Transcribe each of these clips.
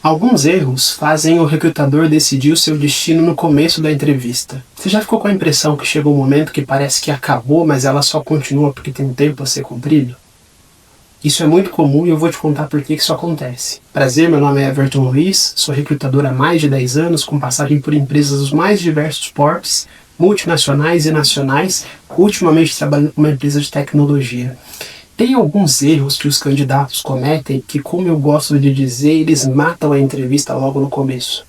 Alguns erros fazem o recrutador decidir o seu destino no começo da entrevista. Você já ficou com a impressão que chegou um momento que parece que acabou, mas ela só continua porque tem um tempo a ser cumprido? Isso é muito comum e eu vou te contar por que isso acontece. Prazer, meu nome é Everton Luiz, sou recrutador há mais de 10 anos, com passagem por empresas dos mais diversos portes, multinacionais e nacionais, ultimamente trabalhando com uma empresa de tecnologia. Tem alguns erros que os candidatos cometem que, como eu gosto de dizer, eles matam a entrevista logo no começo.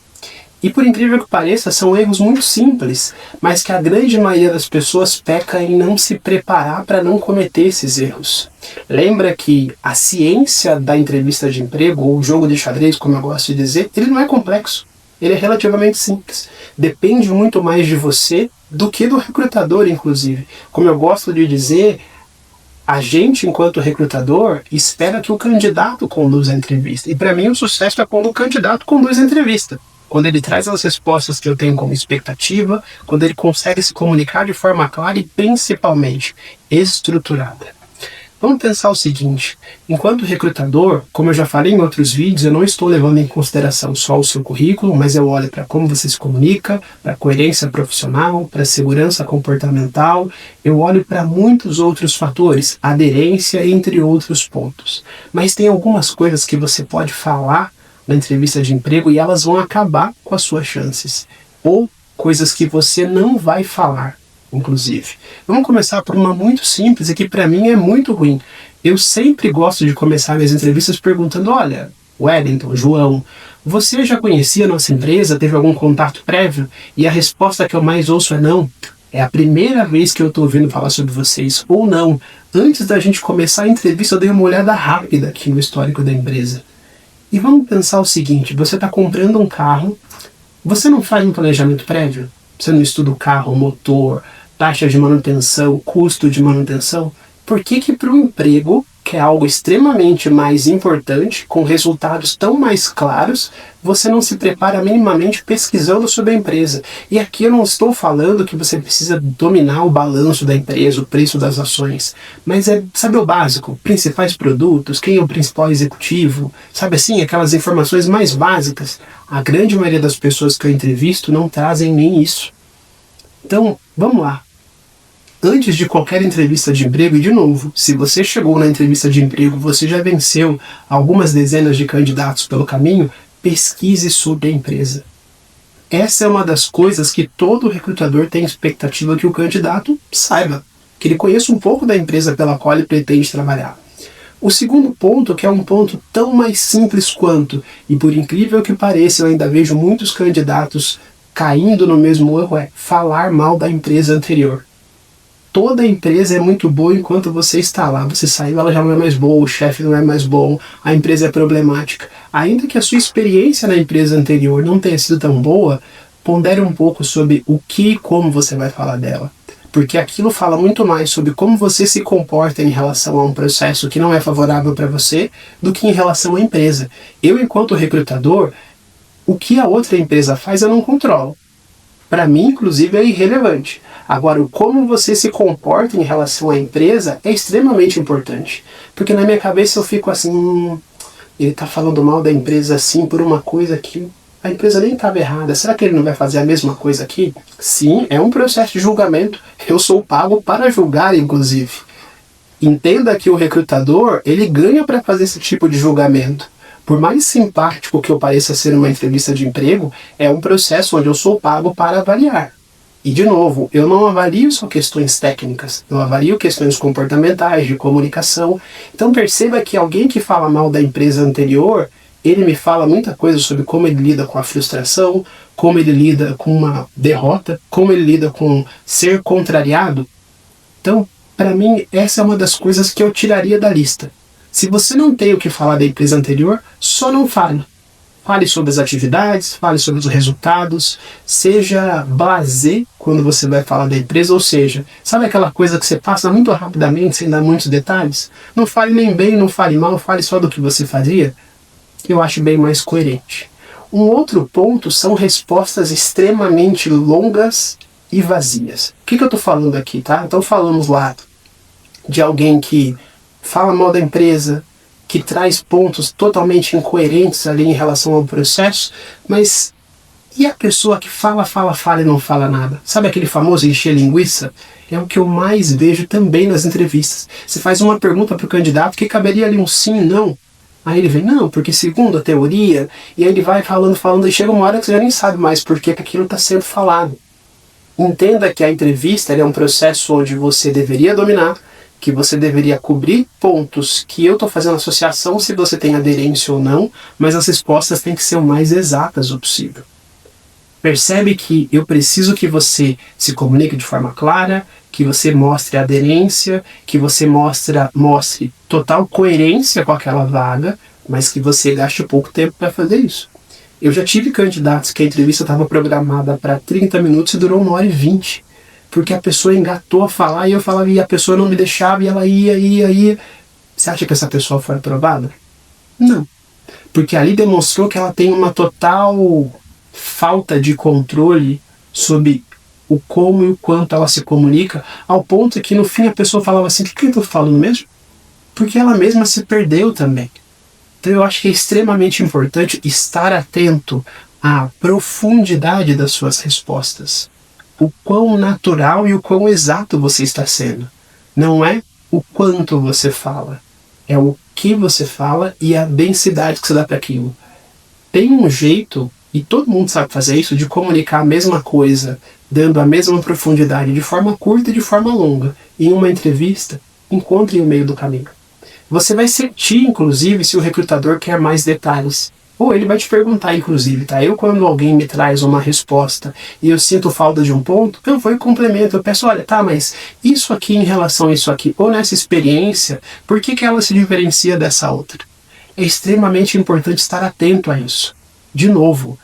E por incrível que pareça, são erros muito simples, mas que a grande maioria das pessoas peca em não se preparar para não cometer esses erros. Lembra que a ciência da entrevista de emprego, ou o jogo de xadrez, como eu gosto de dizer, ele não é complexo. Ele é relativamente simples. Depende muito mais de você do que do recrutador, inclusive. Como eu gosto de dizer, a gente, enquanto recrutador, espera que o candidato conduza a entrevista. E para mim o sucesso é quando o candidato conduz a entrevista. Quando ele traz as respostas que eu tenho como expectativa, quando ele consegue se comunicar de forma clara e principalmente estruturada. Vamos pensar o seguinte, enquanto recrutador, como eu já falei em outros vídeos, eu não estou levando em consideração só o seu currículo, mas eu olho para como você se comunica, para a coerência profissional, para a segurança comportamental, eu olho para muitos outros fatores, aderência, entre outros pontos. Mas tem algumas coisas que você pode falar na entrevista de emprego e elas vão acabar com as suas chances. Ou coisas que você não vai falar, inclusive. Vamos começar por uma muito simples e que para mim é muito ruim. Eu sempre gosto de começar minhas entrevistas perguntando, olha, Wellington, João, você já conhecia a nossa empresa, teve algum contato prévio? E a resposta que eu mais ouço é não. É a primeira vez que eu estou ouvindo falar sobre vocês, ou não. Antes da gente começar a entrevista, eu dei uma olhada rápida aqui no histórico da empresa. E vamos pensar o seguinte, você está comprando um carro, você não faz um planejamento prévio? Você não estuda o carro, o motor, taxa de manutenção, custo de manutenção? Por que para o emprego, que é algo extremamente mais importante, com resultados tão mais claros, você não se prepara minimamente pesquisando sobre a empresa? E aqui eu não estou falando que você precisa dominar o balanço da empresa, o preço das ações, mas é saber o básico, principais produtos, quem é o principal executivo, sabe assim, aquelas informações mais básicas. A grande maioria das pessoas que eu entrevisto não trazem nem isso. Então, vamos lá. Antes de qualquer entrevista de emprego, e de novo, se você chegou na entrevista de emprego, você já venceu algumas dezenas de candidatos pelo caminho, pesquise sobre a empresa. Essa é uma das coisas que todo recrutador tem expectativa que o candidato saiba, que ele conheça um pouco da empresa pela qual ele pretende trabalhar. O segundo ponto, que é um ponto tão mais simples quanto, e por incrível que pareça, eu ainda vejo muitos candidatos caindo no mesmo erro, é falar mal da empresa anterior. Toda empresa é muito boa enquanto você está lá. Você saiu, ela já não é mais boa, o chefe não é mais bom, a empresa é problemática. Ainda que a sua experiência na empresa anterior não tenha sido tão boa, pondere um pouco sobre o que e como você vai falar dela. Porque aquilo fala muito mais sobre como você se comporta em relação a um processo que não é favorável para você do que em relação à empresa. Eu, enquanto recrutador, o que a outra empresa faz eu não controlo. Para mim, inclusive, é irrelevante. Agora, o como você se comporta em relação à empresa é extremamente importante. Porque na minha cabeça eu fico assim, ele está falando mal da empresa assim por uma coisa que a empresa nem estava errada. Será que ele não vai fazer a mesma coisa aqui? Sim, é um processo de julgamento. Eu sou pago para julgar, inclusive. Entenda que o recrutador, ele ganha para fazer esse tipo de julgamento. Por mais simpático que eu pareça ser uma entrevista de emprego, é um processo onde eu sou pago para avaliar. E, de novo, eu não avalio só questões técnicas, eu avalio questões comportamentais, de comunicação. Então perceba que alguém que fala mal da empresa anterior, ele me fala muita coisa sobre como ele lida com a frustração, como ele lida com uma derrota, como ele lida com ser contrariado. Então, para mim, essa é uma das coisas que eu tiraria da lista. Se você não tem o que falar da empresa anterior, só não fale. Fale sobre as atividades, fale sobre os resultados, seja blasé quando você vai falar da empresa, ou seja, sabe aquela coisa que você passa muito rapidamente, sem dar muitos detalhes? Não fale nem bem, não fale mal, fale só do que você faria. Eu acho bem mais coerente. Um outro ponto são respostas extremamente longas e vazias. O que eu estou falando aqui, tá? Então falamos lá de alguém que fala mal da empresa, que traz pontos totalmente incoerentes ali em relação ao processo, mas e a pessoa que fala e não fala nada? Sabe aquele famoso encher linguiça? É o que eu mais vejo também nas entrevistas. Você faz uma pergunta para o candidato que caberia ali um sim, não. Aí ele vem, não, porque segundo a teoria, e aí ele vai falando, e chega uma hora que você já nem sabe mais por que aquilo está sendo falado. Entenda que a entrevista é um processo onde você deveria dominar, que você deveria cobrir pontos que eu estou fazendo associação se você tem aderência ou não, mas as respostas têm que ser o mais exatas o possível. Percebe que eu preciso que você se comunique de forma clara, que você mostre aderência, que você mostre total coerência com aquela vaga, mas que você gaste pouco tempo para fazer isso. Eu já tive candidatos que a entrevista estava programada para 30 minutos e durou 1h20, porque a pessoa engatou a falar e eu falava e a pessoa não me deixava e ela ia. Você acha que essa pessoa foi aprovada? Não. Porque ali demonstrou que ela tem uma total falta de controle sobre o como e o quanto ela se comunica, ao ponto que no fim a pessoa falava assim, o que eu estou falando mesmo? Porque ela mesma se perdeu também. Então eu acho que é extremamente importante estar atento à profundidade das suas respostas. O quão natural e o quão exato você está sendo. Não é o quanto você fala, é o que você fala e a densidade que você dá para aquilo. Tem um jeito, e todo mundo sabe fazer isso, de comunicar a mesma coisa, dando a mesma profundidade de forma curta e de forma longa. Em uma entrevista, encontre o meio do caminho. Você vai sentir, inclusive, se o recrutador quer mais detalhes. Ou ele vai te perguntar, inclusive, tá? Eu, quando alguém me traz uma resposta e eu sinto falta de um ponto, eu vou e complemento. Eu peço, olha, tá, mas isso aqui em relação a isso aqui, ou nessa experiência, por que ela se diferencia dessa outra? É extremamente importante estar atento a isso. De novo,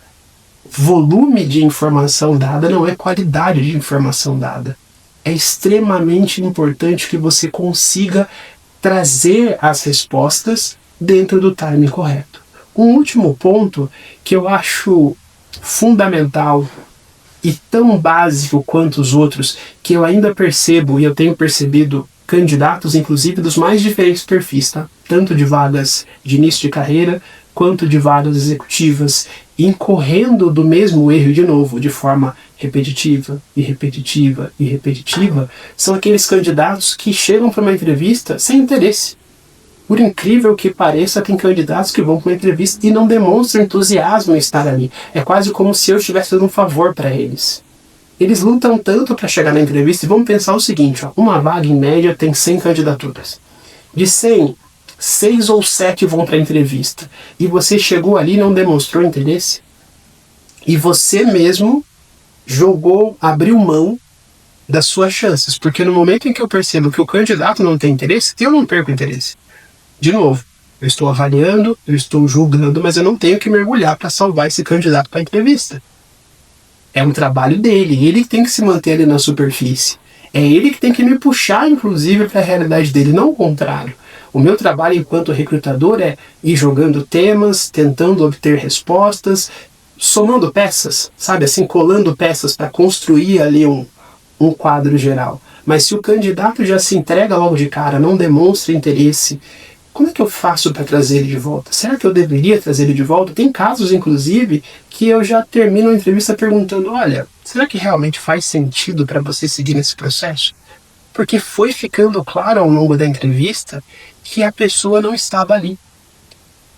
volume de informação dada não é qualidade de informação dada. É extremamente importante que você consiga trazer as respostas dentro do timing correto. Um último ponto que eu acho fundamental e tão básico quanto os outros, que eu ainda percebo e eu tenho percebido candidatos, inclusive, dos mais diferentes perfis, tá? Tanto de vagas de início de carreira, quanto de vagas executivas, incorrendo do mesmo erro de novo, de forma repetitiva, são aqueles candidatos que chegam para uma entrevista sem interesse. Por incrível que pareça, tem candidatos que vão para uma entrevista e não demonstram entusiasmo em estar ali. É quase como se eu estivesse dando um favor para eles. Eles lutam tanto para chegar na entrevista e vamos pensar o seguinte, ó, uma vaga em média tem 100 candidaturas. De 100, 6 ou 7 vão para a entrevista. E você chegou ali e não demonstrou interesse. E você mesmo abriu mão das suas chances. Porque no momento em que eu percebo que o candidato não tem interesse, eu não perco interesse. De novo, eu estou avaliando, eu estou julgando, mas eu não tenho que mergulhar para salvar esse candidato para a entrevista. É um trabalho dele, ele tem que se manter ali na superfície. É ele que tem que me puxar, inclusive, para a realidade dele, não o contrário. O meu trabalho enquanto recrutador é ir jogando temas, tentando obter respostas, somando peças, sabe, assim, colando peças para construir ali um quadro geral. Mas se o candidato já se entrega logo de cara, não demonstra interesse, como é que eu faço para trazer ele de volta? Será que eu deveria trazer ele de volta? Tem casos, inclusive, que eu já termino a entrevista perguntando, olha, será que realmente faz sentido para você seguir nesse processo? Porque foi ficando claro ao longo da entrevista que a pessoa não estava ali.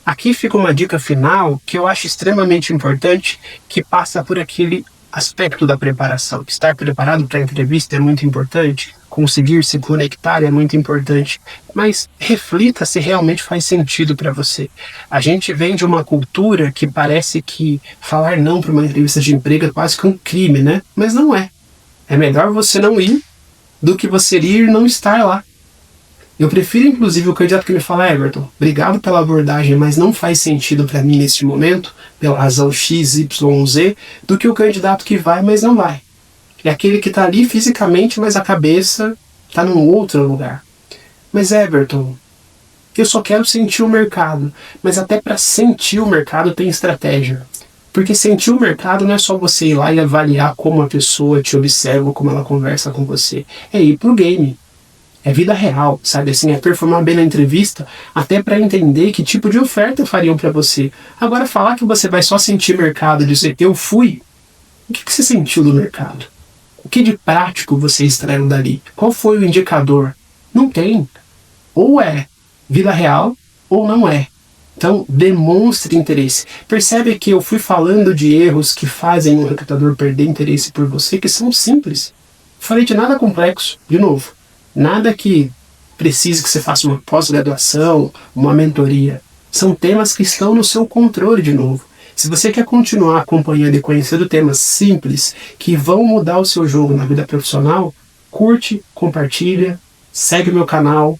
Aqui fica uma dica final que eu acho extremamente importante, que passa por aquele aspecto da preparação. Estar preparado para a entrevista é muito importante, conseguir se conectar é muito importante, mas reflita se realmente faz sentido para você. A gente vem de uma cultura que parece que falar não para uma entrevista de emprego é quase que um crime, né? Mas não é. É melhor você não ir do que você ir e não estar lá. Eu prefiro, inclusive, o candidato que me fala, Everton, obrigado pela abordagem, mas não faz sentido para mim neste momento, pela razão X, Y, Z, do que o candidato que vai, mas não vai. É aquele que está ali fisicamente, mas a cabeça está num outro lugar. Mas, Everton, eu só quero sentir o mercado. Mas até para sentir o mercado tem estratégia. Porque sentir o mercado não é só você ir lá e avaliar como a pessoa te observa, como ela conversa com você. É ir pro game. É vida real, sabe assim? É performar bem na entrevista, até para entender que tipo de oferta fariam para você. Agora, falar que você vai só sentir mercado, dizer eu fui, o que você sentiu do mercado? O que de prático você extraiu dali? Qual foi o indicador? Não tem. Ou é vida real, ou não é. Então, demonstre interesse. Percebe que eu fui falando de erros que fazem um recrutador perder interesse por você, que são simples. Falei de nada complexo, de novo. Nada que precise que você faça uma pós-graduação, uma mentoria. São temas que estão no seu controle, de novo. Se você quer continuar acompanhando e conhecendo temas simples que vão mudar o seu jogo na vida profissional, curte, compartilha, segue o meu canal,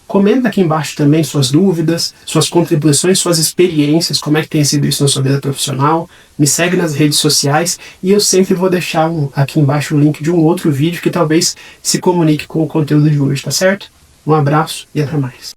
comenta aqui embaixo também suas dúvidas, suas contribuições, suas experiências, como é que tem sido isso na sua vida profissional. Me segue nas redes sociais e eu sempre vou deixar aqui embaixo o link de um outro vídeo que talvez se comunique com o conteúdo de hoje, tá certo? Um abraço e até mais.